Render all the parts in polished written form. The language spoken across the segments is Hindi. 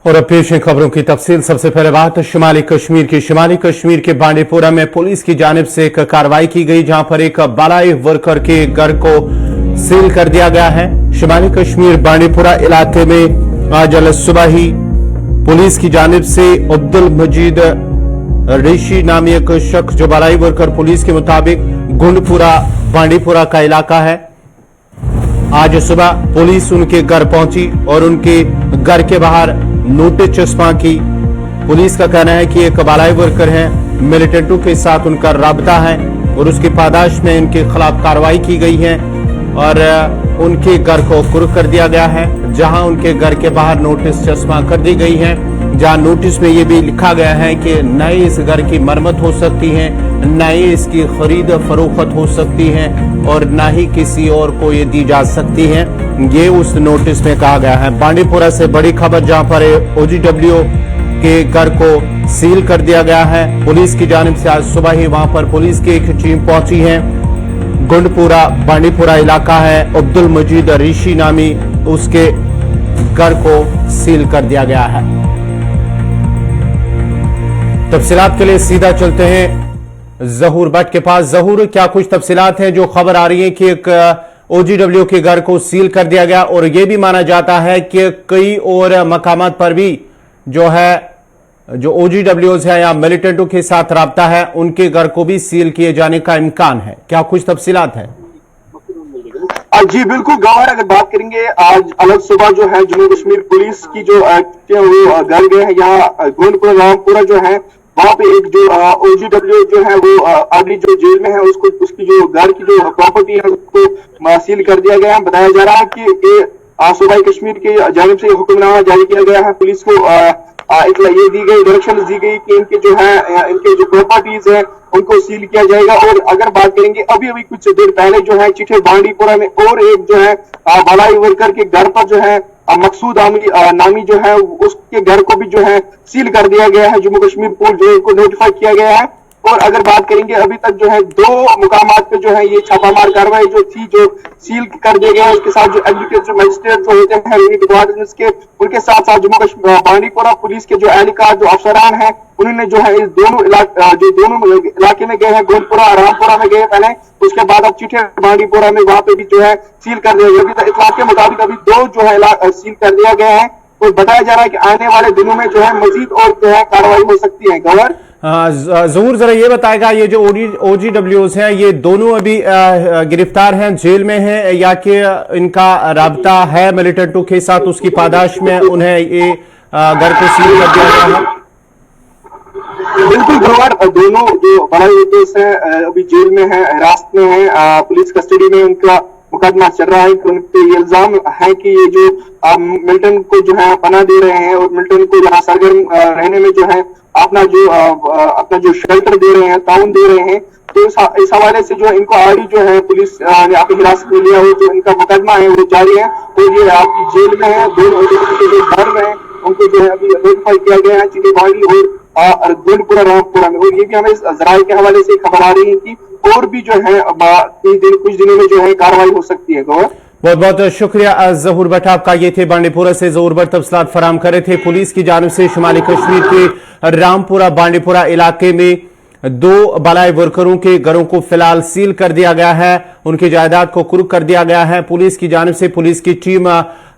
और अब पेश है खबरों की तफसील। सबसे पहले बात शुमाली कश्मीर के बांडीपुरा में पुलिस की जानिब से एक कार्रवाई की गई, जहां पर एक बालाई वर्कर के घर को सील कर दिया गया है। शुमाली कश्मीर बांडीपुरा इलाके में आज सुबह ही पुलिस की जानिब से अब्दुल मजीद ऋषि नामी एक शख्स, जो बालाई वर्कर पुलिस के मुताबिक गुंडपुरा बांडीपुरा का इलाका है, आज सुबह पुलिस उनके घर पहुंची और उनके घर के बाहर नोटिस चस्पा की। पुलिस का कहना है कि एक बालाई वर्कर है, मिलिटेंटों के साथ उनका राबता है और उसकी पादाश में इनके खिलाफ कार्रवाई की गई है और उनके घर को कुर्क कर दिया गया है, जहां उनके घर के बाहर नोटिस चस्पा कर दी गई है, जहां नोटिस में यह भी लिखा गया है कि न ही इस घर की मरम्मत हो सकती है, न ही इसकी खरीद फरोख्त हो सकती है और न ही किसी और को ये दी जा सकती है। ये उस नोटिस में कहा गया है। बांडीपुरा से बड़ी खबर, जहां पर OGW के घर को सील कर दिया गया है। पुलिस की जानिब से आज सुबह ही वहां पर पुलिस की एक टीम पहुंची है। गुंडपुरा बांडीपुरा इलाका है, अब्दुल मजीद ऋषि नामी उसके घर को सील कर दिया गया है। तफसीलात के लिए सीधा चलते हैं जहूर भट्ट के पास। जहूर, क्या कुछ तफसीलात हैं? जो खबर आ रही है कि एक OGW के घर को सील कर दिया गया और यह भी माना जाता है कि कई और मकामात पर भी जो OGWs है या मिलिटेंटों के साथ राब्ता है, उनके घर को भी सील किए जाने का इम्कान है। क्या कुछ तफसीलात है? जी बिल्कुल गवार, अगर बात करेंगे आज अलग सुबह जो है जम्मू कश्मीर पुलिस की जो वो घर गए हैं यहाँ गोंदपुरा रामपुरा जो है, वहां पे एक जो OGW जो है वो अभी जो जेल में है उसको उसकी जो घर की जो प्रॉपर्टी है उसको सील कर दिया गया है। बताया जा रहा है कि सूबाई कश्मीर की जानिब से हुक्मनामा जारी किया गया है। पुलिस को इतला ये दी गई, डायरेक्शन दी गई कि इनके जो है इनके जो प्रॉपर्टीज है उनको सील किया जाएगा। और अगर बात करेंगे अभी कुछ देर पहले जो है चिठे बांडीपुरा में और एक जो है बालाई वर्कर के घर पर जो है मकसूद नामी जो है उसके घर को भी जो है सील कर दिया गया है। जम्मू कश्मीर पुलिस जो को नोटिफाई किया गया है। और अगर बात करेंगे अभी तक जो है 2 मुकामात पे जो है ये छापामार कार्रवाई जो थी जो सील कर दिया गया है, उसके साथ जो एग्जीक्यूटिव मजिस्ट्रेट जो होते हैं डिपार्टमेंट्स के, उनके साथ साथ जम्मू कश्मीर बांडीपुरा पुलिस के जो एहलकार जो अफसरान हैं, उन्होंने जो है इस दोनों इलाके में गए हैं, गोंदपुरा रामपुरा में गए पहले, उसके बाद अब चिठे बांडीपुरा में वहां पे भी जो है सील कर दिया गया। इतला के मुताबिक अभी 2 जो है सील कर दिया गया है और बताया जा रहा है कि आने वाले दिनों में जो है मजीद और जो है कार्रवाई हो सकती है। गवर्नर जरूर जरा ये बताएगा, ये जो OGWs हैं ये दोनों अभी गिरफ्तार हैं, जेल में हैं, या कि इनका राब्ता है मिलिटेंटों के साथ, उसकी पादाश में उन्हें ये घर को सील कर दिया गया है? बिल्कुल गवार, दोनों जो बड़े केस है अभी जेल में है, हिरासत में है, पुलिस कस्टडी में उनका मुकदमा चल रहा है। उन पे इल्जाम है कि ये जो मिलिटेंट को जो है पनाह दे रहे हैं और मिलिटेंट को यहाँ सरगर्म रहने में जो है अपना जो शेल्टर दे रहे हैं, ताउन दे रहे हैं। तो इस हवाले से जो इनको आड़ी जो है पुलिस ने आपकी हिरासत में लिया हो, जो इनका मुकदमा है वो जारी है और ये आपकी जेल में है। दोनों जो घर में है उनको जो है अभी नोटिफाई किया गया है चिटेबाड़ी और गोंदपुरा रामपुरा में। और ये भी हमें जराये के हवाले से खबर आ रही है कि और भी जो है कुछ दिनों में जो है कार्रवाई हो सकती है। गौर, बहुत बहुत शुक्रिया जहूर भट्ट आपका। ये थे बांडीपुरा से जहूर भट्ट तफसीलात फराम कर रहे थे। पुलिस की जानिब से शुमाली कश्मीर के रामपुरा बांडीपुरा इलाके में 2 बालाई वर्करों के घरों को फिलहाल सील कर दिया गया है, उनकी जायदाद को कुर्क कर दिया गया है। पुलिस की जानिब से पुलिस की टीम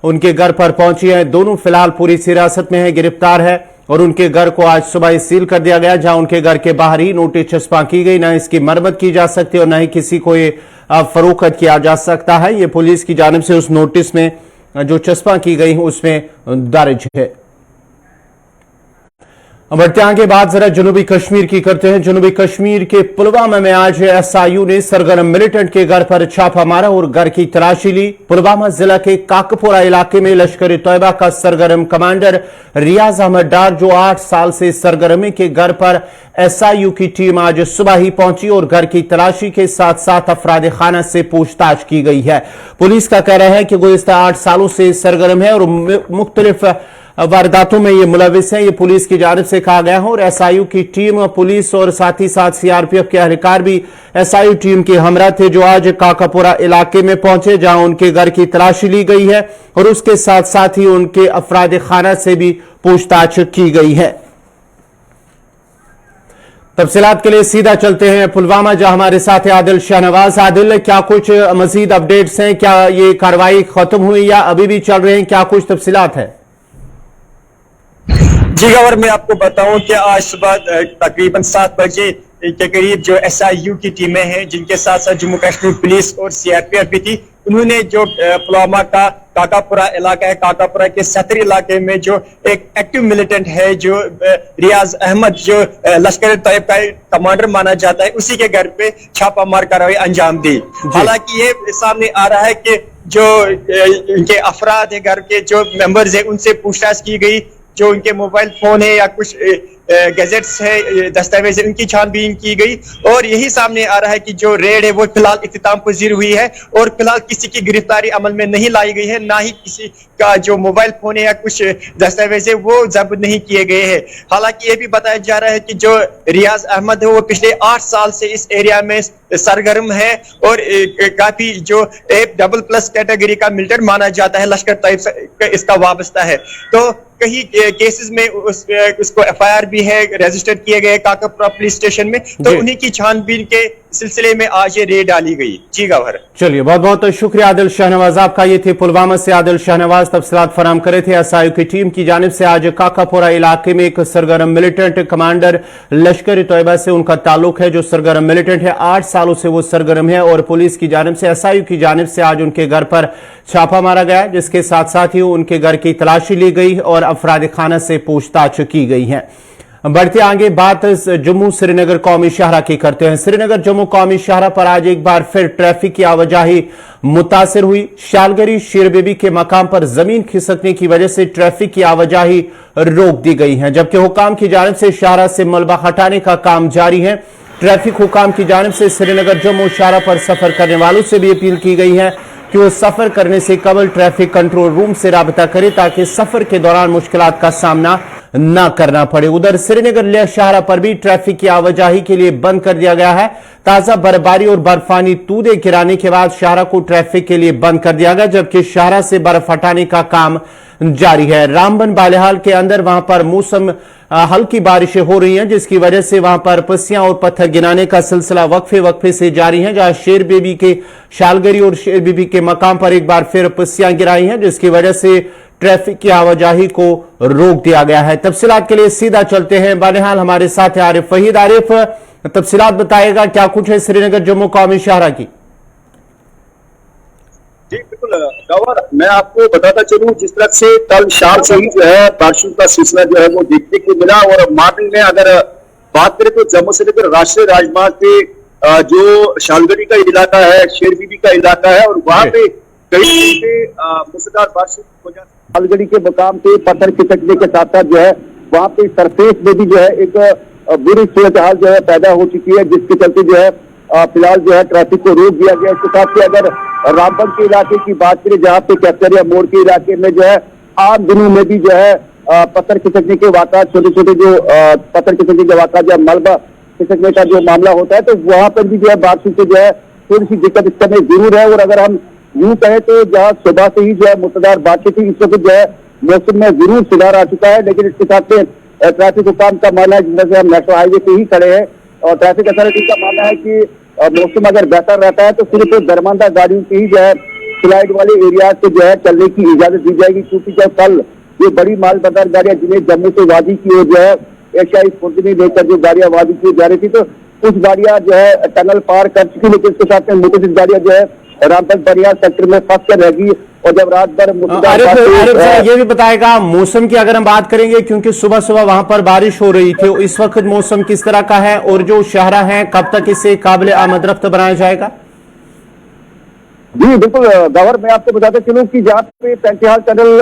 उनके घर पर पहुंची है। दोनों फिलहाल पुलिस हिरासत में है, गिरफ्तार है और उनके घर को आज सुबह सील कर दिया गया, जहां उनके घर के बाहर ही नोटिस चस्पा की गई। न इसकी मरम्मत की जा सकती और न ही किसी को ये फरोख्त किया जा सकता है। ये पुलिस की जानिब से उस नोटिस में जो चस्पा की गई उसमें दर्ज है। बढ़ते आगे बात जरा जनूबी कश्मीर की करते हैं। जनूबी कश्मीर के पुलवामा में आज SIU ने सरगर्म मिलिटेंट के घर पर छापा मारा और घर की तलाशी ली। पुलवामा जिला के काकपुरा इलाके में लश्कर तैयबा का सरगर्म कमांडर रियाज अहमद डार, जो 8 साल से सरगर्मी के घर पर SIU की टीम आज सुबह ही पहुंची और घर की तलाशी के साथ साथ अफराद खाना से पूछताछ की गई है। पुलिस का कहना है कि गुज़िश्ता 8 सालों से सरगर्म है और मुख्तलिफ वारदातों में ये मुलविस हैं, ये पुलिस की जानिब से कहा गया है। और एसआईयू की टीम, पुलिस और साथ ही साथ सीआरपीएफ के एहलकार भी एसआईयू टीम के हमरा थे, जो आज काकापुरा इलाके में पहुंचे, जहां उनके घर की तलाशी ली गई है और उसके साथ साथ ही उनके अफराद खाना से भी पूछताछ की गई है। तफसीलात के लिए सीधा चलते हैं पुलवामा, जहां हमारे साथ है आदिल शाहनवाज। आदिल, क्या कुछ मजीद अपडेट्स हैं? क्या ये कार्रवाई खत्म हुई या अभी भी चल रहे हैं? क्या कुछ तफसीलात है? जी गवर, मैं आपको बताऊं कि आज सुबह तकरीबन 7 बजे के करीब जो एसआईयू की टीमें हैं, जिनके साथ साथ जम्मू कश्मीर पुलिस और सीआरपीएफ भी थी, उन्होंने जो पुलवामा का काकापुरा इलाका है, काकापुरा के सतर इलाके में जो एक एक्टिव मिलिटेंट है, जो रियाज अहमद, जो लश्कर तैयब का कमांडर माना जाता है, उसी के घर पे छापामार कार्रवाई अंजाम दी। हालांकि ये सामने आ रहा है कि जो इनके अफराद है, घर के जो मेंबर्स है, उनसे पूछताछ की गई। जो उनके मोबाइल फोन है या कुछ गैजेट्स है, दस्तावेज है, उनकी छानबीन की गई और यही सामने आ रहा है कि जो रेड है वो फिलहाल इख्तिताम पजीर हुई है और फिलहाल किसी की गिरफ्तारी अमल में नहीं लाई गई है, ना ही किसी का जो मोबाइल फोन है या कुछ दस्तावेज है वो जब्त नहीं किए गए हैं। हालांकि ये भी बताया जा रहा है कि जो रियाज अहमद है वो पिछले 8 साल से इस एरिया में सरगर्म है और काफी जो A++ कैटेगरी का मिलिटेंट माना जाता है, लश्कर तैयब से इसका वाबस्ता है। तो कई केसेस में उसको एफआईआर भी है, रजिस्टर किए गए काकापुरा पुलिस स्टेशन में, तो उन्हीं की छानबीन के सिलसिले में आज ये रेड डाली गई। जी गवर, चलिए बहुत बहुत शुक्रिया आदिल शाहनवाज आपका। ये थे पुलवामा से आदिल शाहनवाज, तफसीलात फराम करे थे। एसआईयू की टीम की जानिब से आज काकापुरा इलाके में एक सरगर्म मिलिटेंट कमांडर लश्कर तैयबा से उनका ताल्लुक है, जो सरगर्म मिलिटेंट है, 8 सालों से वो सरगर्म है और पुलिस की जानिब से, एसआईयू की जानिब से आज उनके घर पर छापा मारा गया, जिसके साथ साथ ही उनके घर की तलाशी ली गई और अफराद खाना से पूछताछ की गई है। बढ़ते आगे बात जम्मू श्रीनगर कौमी शाहरा की करते हैं। श्रीनगर जम्मू कौमी शाहरा पर आज एक बार फिर ट्रैफिक की आवाजाही मुतासिर हुई। शालगरी शेर बेबी के मकाम पर जमीन खिसकने की वजह से ट्रैफिक की आवाजाही रोक दी गई है, जबकि हुकाम की जानिब से शाहरा से मलबा हटाने का काम जारी है। ट्रैफिक हुकाम की जानिब से श्रीनगर जम्मू शाहरा पर सफर करने वालों से भी अपील की गई है कि वो सफर करने से कबल ट्रैफिक कंट्रोल रूम से राबता करें, ताकि सफर के दौरान मुश्किलात का सामना ना करना पड़े। उधर श्रीनगर लेह शाहरा पर भी ट्रैफिक की आवाजाही के लिए बंद कर दिया गया है। ताजा बर्फबारी और बर्फानी तूदे गिराने के बाद शाहरा को ट्रैफिक के लिए बंद कर दिया गया, जबकि शाहरा से बर्फ हटाने का काम जारी है। रामबन बालेहाल के अंदर वहां पर मौसम हल्की बारिशें हो रही हैं, जिसकी वजह से वहां पर पस्सियां और पत्थर गिराने का सिलसिला वक्फे से जारी है, जहां शेर बेबी के शालगरी और शेर बेबी के मकाम पर एक बार फिर पस्सियां गिराई हैं, जिसकी वजह से ट्रैफिक की आवाजाही को रोक दिया गया है। तफसीलात के लिए सीधा चलते हैं बालेहाल, हमारे साथ है आरिफ वहीद। आरिफ, तफसीलात बताएगा क्या कुछ है श्रीनगर जम्मू कौमी शाहरा की? जी बिल्कुल गवर, मैं आपको बताता चलूं, जिस तरह से कल शाम से ही जो है बारिशों का सिलसिला जो है वो देखने को मिला और मॉर्निंग में अगर बात करें तो जम्मू से लेकर राष्ट्रीय राजमार्ग पे जो शालगरी का इलाका है, शेर बीबी का इलाका है और वहां पे कई मूसलाधार बारिश हो जाती है। शालगरी के मुकाम पे पत्थर खिसकने के साथ साथ जो है वहां पे सरफेस में भी जो है एक बुरी सूरत हाल जो है पैदा हो चुकी है, जिसके चलते जो है फिलहाल जो है ट्रैफिक को रोक दिया गया। इसके साथ ही अगर रामबन के इलाके की बात करें, जहाँ पे कैप्टरिया मोड़ के इलाके में जो है आम दिनों में भी जो है पत्थर खिसकने के वाक़ात, छोटे छोटे जो पत्थर खिसकने के वाक़ात या मलबा खिसकने का जो मामला होता है, तो वहां पर भी जो है बारिश से जो है थोड़ी सी दिक्कत इस समय जरूर है। और अगर हम यूं कहें तो जहाँ सुबह से ही जो है मुसलाधार बारिश थी, इस वक्त जो है मौसम में जरूर सुधार आ चुका है, लेकिन इसके साथ में ट्रैफिक हुकाम का मानना है, जिसमें हम नेशनल हाईवे पे ही खड़े हैं और ट्रैफिक अथॉरिटी का मानना है कि मौसम अगर बेहतर रहता है तो सिर्फ दरमानदा गाड़ियों की ही जो है स्लाइड वाले एरिया से जो है चलने की इजाजत दी जाएगी, क्योंकि जब कल ये बड़ी माल बदर गाड़ियां जिन्हें जम्मू से वादी की ओर जो है एशियाई फुर्दनी लेकर जो गाड़ियां वादी की जा रही थी, तो कुछ गाड़ियां जो है टनल पार कर चुकी, लेकिन इसके साथ में मोटर गाड़ियां जो है रामबन बनियाल सेक्टर में फंस कर रहेगी। और जब रात भर ये भी बताएगा मौसम की अगर हम बात करेंगे, क्योंकि सुबह सुबह वहां पर बारिश हो रही थी, इस वक्त मौसम किस तरह का है और जो शाहरा है कब तक इसे काबिल आमद रफ्त बनाया जाएगा? जी बिल्कुल गवर, मैं आपको बताता चलूं कि जहाँ पे पेंटिहाल टनल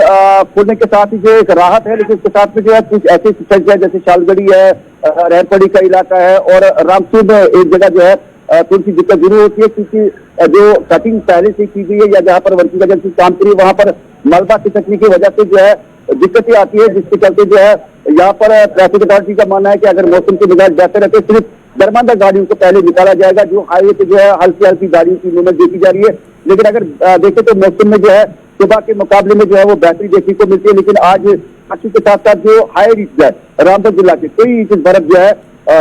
खोलने के साथ ही जो एक राहत है, लेकिन इसके साथ में जो है कुछ ऐसे सेक्टर है जैसे शालगढ़ी है, रहरपड़ी का इलाका है और रामसूर में एक जगह जो है थोड़ी सी दिक्कत जरूर होती है, क्योंकि जो कटिंग पहले से की गई है या जहाँ पर वर्किंग एजेंसी काम करी वहां पर मलबा खिसकने की वजह से जो है दिक्कतें आती है, जिसके चलते जो है यहाँ पर ट्रैफिक अथॉरिटी का मानना है कि अगर मौसम के मिजाज बेहतर रहते सिर्फ दरमांदा गाड़ियों को पहले निकाला जाएगा, जो हाईवे पे जो है हल्की हल्की गाड़ियों की मूवमेंट देखी जा रही है। लेकिन अगर देखें तो मौसम में जो है सुबह के मुकाबले में जो है वो बेहतरी देखने को मिलती है। लेकिन आज अच्छी के साथ साथ जो हाई रिस्क है रामपुर जिला के कई इंच बर्फ जो है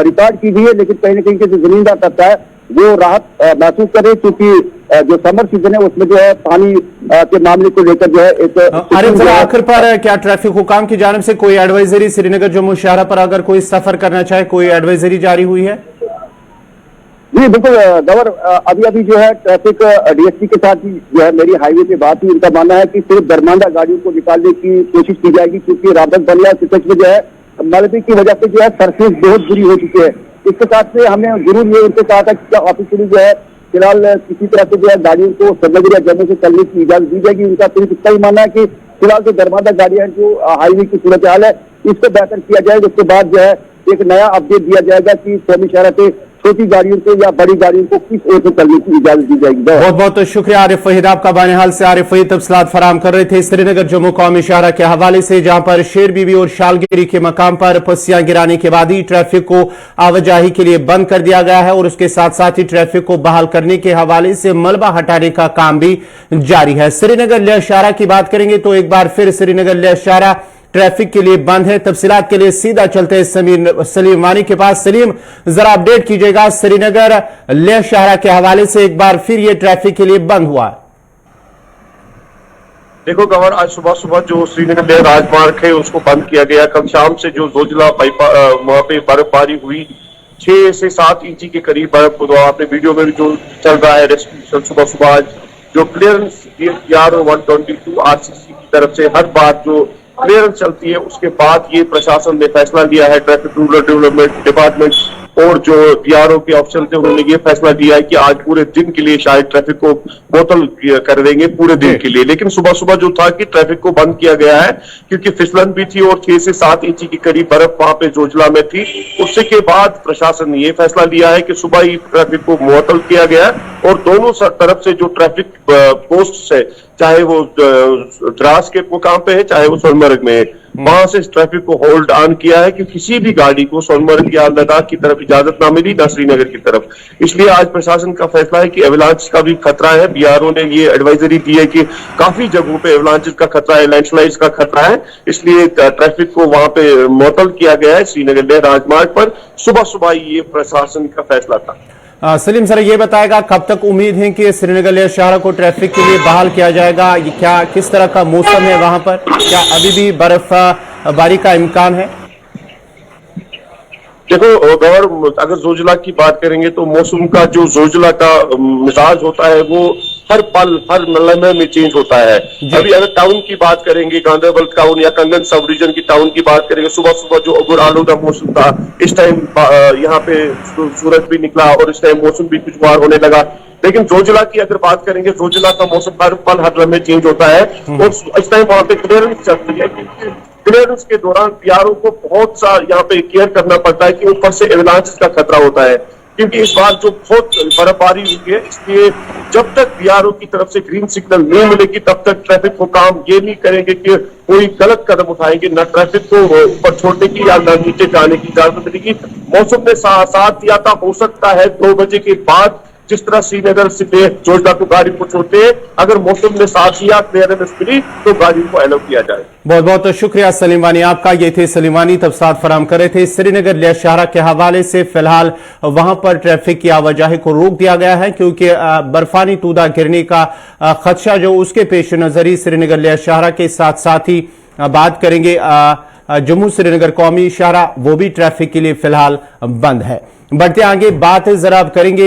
रिकॉर्ड की गई है, लेकिन कहीं ना कहीं के जो जमींदार तबका है वो राहत महसूस करे, क्योंकि जो समर सीजन है उसमें जो है पानी के मामले को लेकर जो है एक अरे आखिर पर क्या ट्रैफिक हुकाम की जानिब से कोई एडवाइजरी श्रीनगर जम्मू शहर पर अगर कोई सफर करना चाहे कोई एडवाइजरी जारी हुई है? जी बिल्कुल गवर, अभी अभी जो है ट्रैफिक डीएसपी के साथ जो है मेरी हाईवे पे बात हुई। उनका मानना है कि सिर्फ दरमांदा गाड़ियों को निकालने की कोशिश की जाएगी, क्योंकि रामबन बलिया सिकच में जो है मलबे की वजह से जो है सरफेस बहुत बुरी हो चुकी है। इसके साथ से हमने जरूर ये उनसे कहा था कि ऑफिशियली जो है फिलहाल किसी तरह से जो है गाड़ियों को श्रीनगर या जम्मू से चलने की इजाजत दी जाएगी। उनका सिर्फ इतना ही मानना है कि फिलहाल जो दरमांदा गाड़ियां जो हाईवे की सूरत हाल है इसको बेहतर किया जाएगा। उसके बाद जो है एक नया अपडेट दिया जाएगा कि कौमी शहर से छोटी गाड़ियों को या बड़ी गाड़ियों को किस ओर से चलने की इजाजत दी जाएगी। बहुत बहुत शुक्रिया आरिफ वहीद, आपका बानिहाल से आरिफ वहीद तफसीलात फराम कर रहे थे श्रीनगर जम्मू कौमी शाहरा के हवाले से, जहां पर शेर बीबी और शालगिरी के मकाम पर पस्सियां गिराने के बाद ही ट्रैफिक को आवाजाही के लिए बंद कर दिया गया है और उसके साथ साथ ही ट्रैफिक को बहाल करने के हवाले से मलबा हटाने का काम भी जारी है। श्रीनगर लेह शाहरा की बात करेंगे तो एक बार फिर श्रीनगर लेह शाहरा ट्रैफिक के लिए बंद है। तफसीलात के लिए सीधा चलते हैं सलीम वानी के पास। सलीम, जरा अपडेट कीजिएगा श्रीनगर लेह शाहरा के हवाले से, एक बार फिर ये ट्रैफिक के लिए बंद हुआ। देखो गवर, आज सुबह सुबह जो श्रीनगर लेह राजमार्ग है उसको बंद किया गया। कल शाम से जो जोजिला वहां पे बर्फबारी हुई 6 से 7 इंची के करीब बर्फ, तो आपने वीडियो में भी जो चल रहा है रेस्क्यू सुबह सुबह आज जो क्लियरेंस DRO 122 RCC की तरफ से हर बार जो क्लियरेंस चलती है उसके बाद ये प्रशासन ने फैसला लिया है, ट्रैफिक रूरल डेवलपमेंट डिपार्टमेंट और जो DRO के ऑफिसर थे उन्होंने ये फैसला लिया है कि आज पूरे दिन के लिए शायद ट्रैफिक को बोतल कर देंगे पूरे दिन के लिए। लेकिन सुबह सुबह जो था कि ट्रैफिक को बंद किया गया है क्योंकि फिसलन भी थी और 6 से 7 इंची की करीब बर्फ वहां पे जोजिला में थी। उससे के बाद प्रशासन ने ये फैसला लिया है कि सुबह ही ट्रैफिक को मुअत्तल किया गया है और दोनों तरफ से जो ट्रैफिक पोस्ट है, चाहे वो द्रास के मुकाम पे है चाहे वो सोनमर्ग में है, वहां से ट्रैफिक को होल्ड ऑन किया है कि किसी भी गाड़ी को सोनमर्ग या लद्दाख की तरफ इजाजत ना मिली ना श्रीनगर की तरफ। इसलिए आज प्रशासन का फैसला है कि एवलांच का भी खतरा है। BRO ने ये एडवाइजरी दी है कि काफी जगहों पे एवलांचेस का खतरा है, लैंडस्लाइड्स का खतरा है, इसलिए ट्रैफिक को वहां पे मुअत्तल किया गया है श्रीनगर लेह राजमार्ग पर। सुबह सुबह ये प्रशासन का फैसला था। सलीम सर, ये बताएगा कब तक उम्मीद है कि श्रीनगर लेह शाहरा को ट्रैफिक के लिए बहाल किया जाएगा? क्या किस तरह का मौसम है वहां पर? क्या अभी भी बर्फबारी का इम्कान है? देखो गवर, अगर जोजिला की बात करेंगे तो मौसम का जो जोजिला का मिजाज होता है वो हर पल हर लम्हे में चेंज होता है। अभी अगर टाउन की बात करेंगे, गांधरबल टाउन या कंगन सब रीजन की टाउन की बात करेंगे, सुबह सुबह जो अबुर आलूदा मौसम था, इस टाइम यहाँ पे सूरज भी निकला और इस टाइम मौसम भी खुशगवार होने लगा। लेकिन जोजिला की अगर बात करेंगे, जोजिला का मौसम हर पल हर लम्हे चेंज होता है और इस टाइम वहां पे क्लियरेंस चलती है क्योंकि क्लियरेंस के दौरान BRO को बहुत सा यहाँ पे केयर करना पड़ता है कि ऊपर से एवलांच का खतरा होता है क्योंकि इस बार जो बहुत बर्फबारी हुई है, इसलिए जब तक BRO की तरफ से ग्रीन सिग्नल नहीं मिलेगी तब तक ट्रैफिक को काम ये नहीं करेंगे कि कोई गलत कदम उठाएंगे, न ट्रैफिक को ऊपर छोड़ने की या न नीचे जाने की इजाजत मिलेगी। मौसम ने साथ दिया था, हो सकता है 2 बजे के बाद जिस तरह श्रीनगर से जोजिला को गाड़ी को छोड़ते हैं, अगर मौसम ने साथ दिया, क्लियरेंस मिली तो गाड़ी को अलाउ किया जाए। बहुत बहुत शुक्रिया सलीम वानी आपका। ये थे सलीम वानी तफसीलात फराम कर रहे थे श्रीनगर लेह शाहरा के हवाले से। फिलहाल वहां पर ट्रैफिक की आवाजाही को रोक दिया गया है क्योंकि बर्फानी तूदा गिरने का खदशा जो उसके पेश नजर ही श्रीनगर लेह शाहरा के साथ साथ ही बात करेंगे जम्मू श्रीनगर कौमी शाहरा, वो भी ट्रैफिक के लिए फिलहाल बंद है। बढ़ते आगे बात जरा अब करेंगे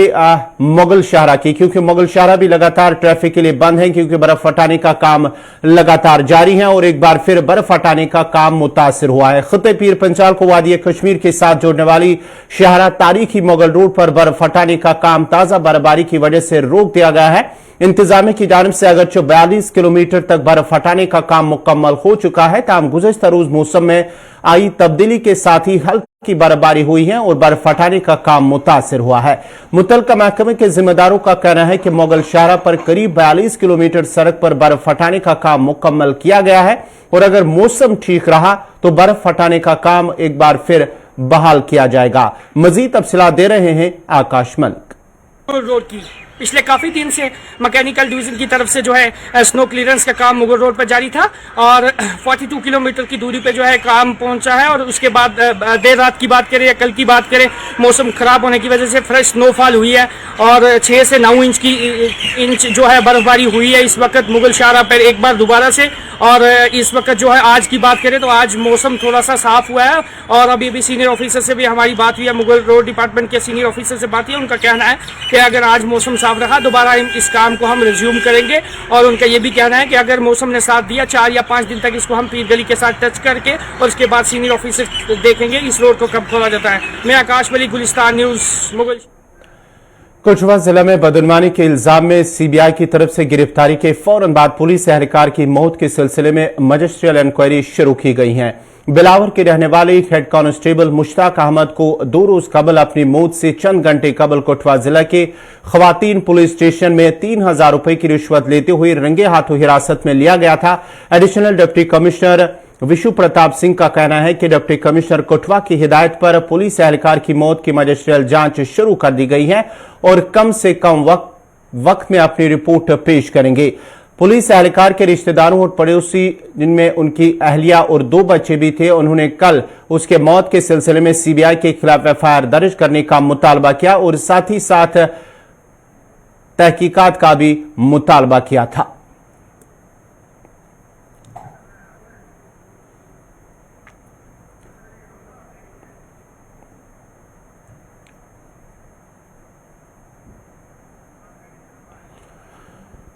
मुगल शाहरा की, क्योंकि मुगल शाहरा भी लगातार ट्रैफिक के लिए बंद है क्योंकि बर्फ हटाने का काम लगातार जारी है और एक बार फिर बर्फ हटाने का काम मुतासिर हुआ है। खित्ते पीर पंचाल को वादी कश्मीर के साथ जोड़ने वाली शाहरा तारीखी मुगल रोड पर बर्फ हटाने का काम ताजा बर्फबारी की वजह से रोक दिया गया है। इंतजामिया की जानिब से अगरचे 42 किलोमीटर तक बर्फ हटाने का काम मुकम्मल हो चुका है, ताहम गुज़श्ता रोज मौसम में आई तब्दीली के साथ ही हल्की बर्फबारी हुई है और बर्फ हटाने का काम मुतासिर हुआ है। मुतल्लिका महकमे के जिम्मेदारों का कहना है कि मुगल शाहरा पर करीब 42 किलोमीटर सड़क पर बर्फ हटाने का काम मुकम्मल किया गया है और अगर मौसम ठीक रहा तो बर्फ हटाने का काम एक बार फिर बहाल किया जाएगा। मजीद तफसीलात दे रहे हैं आकाश मलिक। रोड की पिछले काफी दिन से मैकेनिकल डिवीजन की तरफ से जो है स्नो क्लियरेंस का काम मुगल रोड पर जारी था और 42 किलोमीटर की दूरी पे जो है काम पहुंचा है। और उसके बाद देर रात की बात करें या कल की बात करें, मौसम खराब होने की वजह से फ्रेश स्नोफॉल हुई है और 6 से 9 इंच जो है बर्फबारी हुई है इस वक्त मुगल शाहरा पर एक बार दोबारा से। और इस वक्त जो है आज की बात करें तो आज मौसम थोड़ा सा साफ हुआ है और अभी भी सीनियर ऑफिसर से भी हमारी बात हुई है, मुगल रोड डिपार्टमेंट के सीनियर ऑफिसर से बात हुई है। उनका कहना है कि अगर आज मौसम साफ रहा दोबारा इस काम को हम रिज्यूम करेंगे। और उनका ये भी कहना है कि अगर मौसम ने साथ दिया 4 या 5 दिन तक इसको हम पीर गली के साथ टच करके और उसके बाद सीनियर ऑफिसर देखेंगे इस रोड को कब खोला जाता है। मैं आकाश मलिक, गुलिस्तान न्यूज, मुगल। कठुआ जिला में बदनवानी के इल्जाम में सीबीआई की तरफ से गिरफ्तारी के फौरन बाद पुलिस एहलकार की मौत के सिलसिले में मजिस्ट्रियल इंक्वायरी शुरू की गई है। बिलावर के रहने वाले हेड कांस्टेबल मुश्ताक अहमद को 2 रोज कबल अपनी मौत से चंद घंटे कबल कठुआ जिला के खवातीन पुलिस स्टेशन में 3000 रुपए की रिश्वत लेते हुए रंगे हाथों हिरासत में लिया गया था। Additional deputy commissioner Vishu Pratap Singh का कहना है कि डिप्टी कमिश्नर कठुआ की हिदायत पर पुलिस एहलकार की मौत की मजिस्ट्रियल जांच शुरू कर दी गई है और कम से कम वक्त में अपनी रिपोर्ट पेश करेंगे। पुलिस एहलकार के रिश्तेदारों और पड़ोसी, जिनमें उनकी अहलिया और 2 बच्चे भी थे, उन्होंने कल उसके मौत के सिलसिले में सीबीआई के खिलाफ एफआईआर दर्ज करने का मुतालबा किया और साथ ही साथ तहकीकात का भी मुतालबा किया था।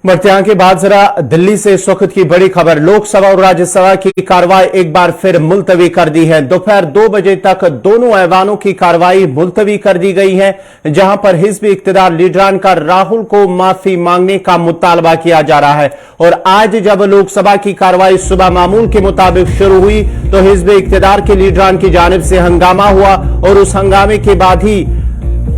बढ़ते हैं के बाद जरा दिल्ली से इस वक्त की बड़ी खबर। लोकसभा और राज्यसभा की कार्रवाई एक बार फिर मुलतवी कर दी है। दोपहर 2 बजे तक दोनों ऐवानों की कार्रवाई मुलतवी कर दी गई है, जहां पर हिज़्ब इख्तिदार लीडरान का राहुल को माफी मांगने का मुतालबा किया जा रहा है। और आज जब लोकसभा की कार्रवाई सुबह मामूल के मुताबिक शुरू हुई तो हिज़्ब इख्तिदार के लीडरान की जानिब से हंगामा हुआ और उस हंगामे के बाद ही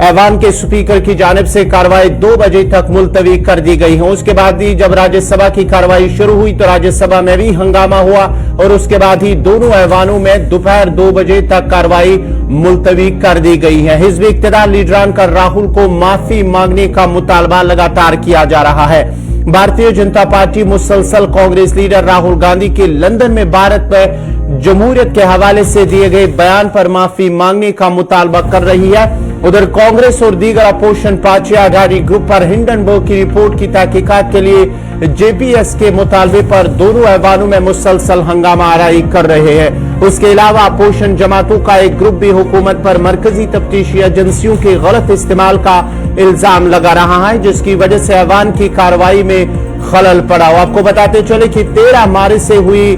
ऐवान के स्पीकर की जानिब से कार्रवाई 2 बजे तक मुलतवी कर दी गई है। उसके बाद ही जब राज्यसभा की कार्रवाई शुरू हुई तो राज्यसभा में भी हंगामा हुआ और उसके बाद ही दोनों ऐवानों में दोपहर 2 बजे तक कार्रवाई मुलतवी कर दी गई है। हिज़्ब इख्तिदार लीडरान का राहुल को माफी मांगने का मुतालबा लगातार किया जा रहा है। भारतीय जनता पार्टी मुसलसल कांग्रेस लीडर राहुल गांधी के लंदन में भारत में जमहूरियत के हवाले से दिए गए बयान पर माफी मांगने का मुतालबा कर रही है। उधर कांग्रेस और दीगर अपोजिशन पार्टी आजादी ग्रुप पर हिंडनबर्ग की रिपोर्ट की तहकीकात के लिए जेपीएस के मुतालबे पर दोनों ऐवानों में मुसलसल हंगामा आराई कर रहे हैं। उसके अलावा अपोजिशन जमातों का एक ग्रुप भी हुकूमत पर मरकजी तफ्तीशी एजेंसियों के गलत इस्तेमाल का इल्जाम लगा रहा है, जिसकी वजह से ऐवान की कार्रवाई में खलल पड़ा। आपको बताते चले कि 13 मार्च से हुई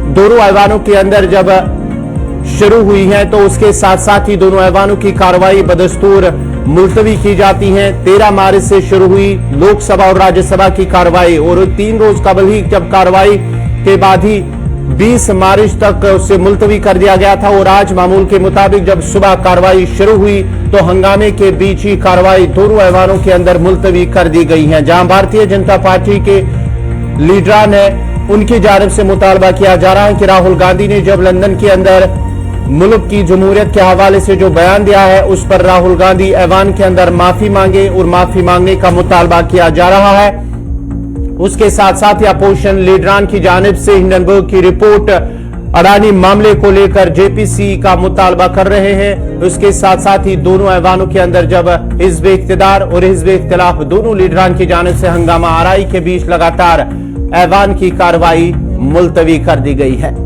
दोनों ऐवानों के अंदर जब शुरू हुई है तो उसके साथ साथ ही दोनों ऐवानों की कार्रवाई बदस्तूर मुलतवी की जाती है। 13 मार्च से शुरू हुई लोकसभा और राज्यसभा की कार्रवाई और 3 रोज कबल ही जब कार्रवाई के बाद ही 20 मार्च तक उसे मुलतवी कर दिया गया था। और आज मामूल के मुताबिक जब सुबह कार्रवाई शुरू हुई तो हंगामे के बीच ही कार्रवाई दोनों ऐवानों के अंदर मुलतवी कर दी गई है। जहां भारतीय जनता पार्टी के लीडरान है उनकी जानिब से मुतालबा किया जा रहा है कि राहुल गांधी ने जब लंदन के अंदर मुल्क की जमहूरियत के हवाले से जो बयान दिया है उस पर राहुल गांधी ऐवान के अंदर माफी मांगे और माफी मांगने का मुतालबा किया जा रहा है। उसके साथ साथ ही अपोजिशन लीडरान की जानिब से हिंडनबर्ग की रिपोर्ट अडानी मामले को लेकर जेपीसी का मुतालबा कर रहे हैं। उसके साथ साथ ही दोनों ऐवानों के अंदर जब हिज़्ब इख्तिदार और हिज़्ब इख्तिलाफ दोनों लीडरान की जानिब से हंगामा आराई के बीच लगातार ऐवान की कार्रवाई मुलतवी कर दी गई है।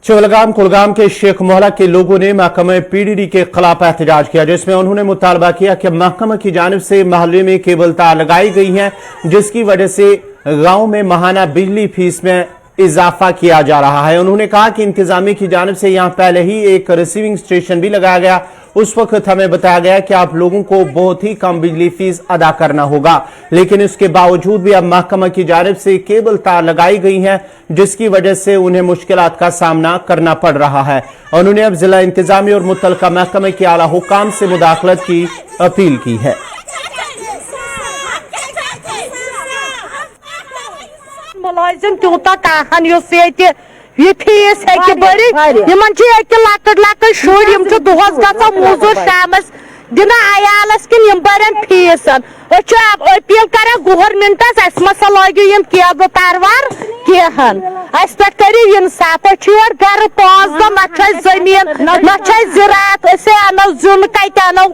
चिवलगाम कुलगाम के शेख मोहल्ला के लोगों ने महकमा पीडीडी के खिलाफ एहतजाज किया, जिसमें उन्होंने मुतालबा किया कि महकमा की जानिब से मोहल्ले में केबल तार लगाई गई है, जिसकी वजह से गांव में माहाना बिजली फीस में इजाफा किया जा रहा है। उन्होंने कहा कि इंतजामिया की जानिब से यहां पहले ही एक रिसीविंग स्टेशन भी लगाया गया। उस वक्त हमें बताया गया कि आप लोगों को बहुत ही कम बिजली फीस अदा करना होगा, लेकिन इसके बावजूद भी अब महकमा की जानिब से केबल तार लगाई गई हैं, जिसकी वजह से उन्हें मुश्किलात का सामना करना पड़ रहा है। उन्होंने अब जिला इंतजामिया और मुतल्लिका महकमे के आला हुकाम से मुदाखलत की अपील की है। मुलाजिम तूत कहन ये फीस हे बरी लकट लकट शुर दुहस ग मोजूर शामस दिन अयालस किन बरन फीस अपील कर गवर्नमेंटस अस मसा लगे केबल तारवार कहन अस पे करो इंसाफ योर गर 5 दह ना जमीन ना ज़रात अनो जुन कत अनो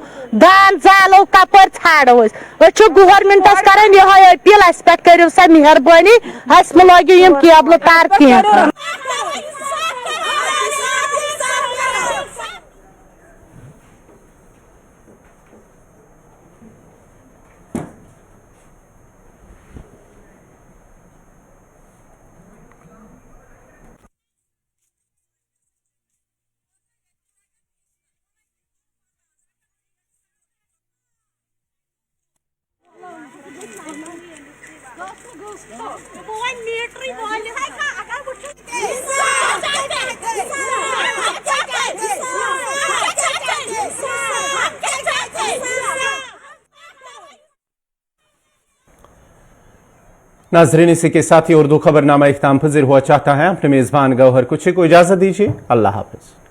दान जालो कपर छाड़ो गवर्नमेंटस कर यह अपील अस पे करो सा मेहरबानी अस लगे केबल तार कह नाजरीन, इसी के साथ ही उर्दू खबरनामा इख्ताम पज़ीर हुआ चाहता है। अपने मेजबान गौहर कुछी को इजाजत दीजिए। अल्लाह हाफिज।